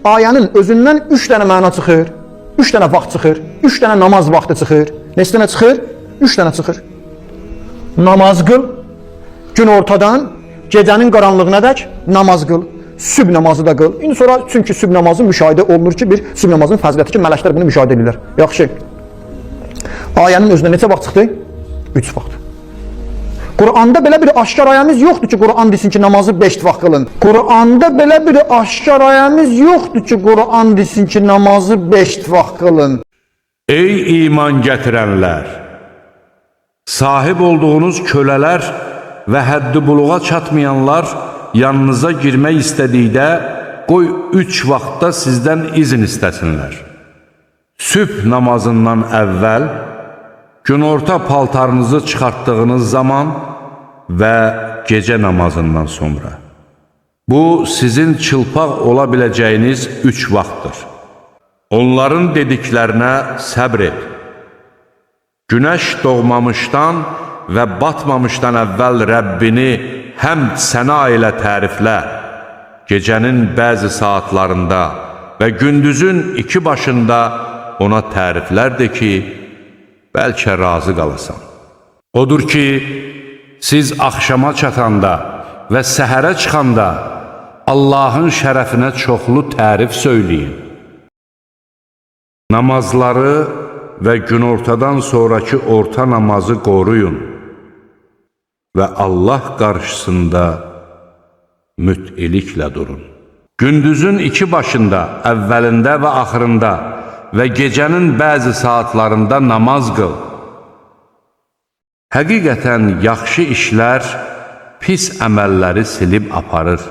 ayənin özündən 3 dənə məna çıxır, 3 dənə vaxt çıxır, 3 dənə namaz vaxtı çıxır. Neçə dənə çıxır? 3 dənə çıxır. Namaz qıl, gün ortadan gecənin qaranlığınadək namaz qıl. Sübh namazı da qıl. İndi sonra çünki sübh namazı müşahidə olunur ki, bir sübh namazının fəziləti ki, mələklər bunu müşahidə edirlər. Yaxşı. Ayənin özündə neçə vaxt çıxdı? 3 vaxt. Quranda belə bir aşkar ayəmiz yoxdur ki, Quran desin ki, namazı 5 vaxt qılın. Quranda belə bir aşkar ayəmiz yoxdur ki, Quran desin ki, namazı 5 vaxt qılın. Ey iman gətirənlər! Sahib olduğunuz kölələr və həddi buluğa çatmayanlar yanınıza girmək istədikdə qoy 3 vaxtda sizdən izin istəsinlər. Sübh namazından əvvəl, günorta paltarınızı çıxartdığınız zaman və gecə namazından sonra. Bu, sizin çılpaq ola biləcəyiniz 3 vaxtdır. Onların dediklərinə səbr et. Günəş doğmamışdan və batmamışdan əvvəl Rəbbini həmd sənə ilə təriflə, gecənin bəzi saatlarında və gündüzün 2 başında ona təriflər de ki, bəlkə razı qalasan. Odur ki, siz axşama çatanda və səhərə çıxanda Allahın şərəfinə çoxlu tərif söyləyin. Namazları və günortadan sonraki orta namazı qoruyun və Allah qarşısında müt'iliklə durun. Gündüzün 2 başında, əvvəlində və axırında və gecənin bəzi saatlarında namaz qıl. Həqiqətən yaxşı işlər pis əməlləri silib aparır.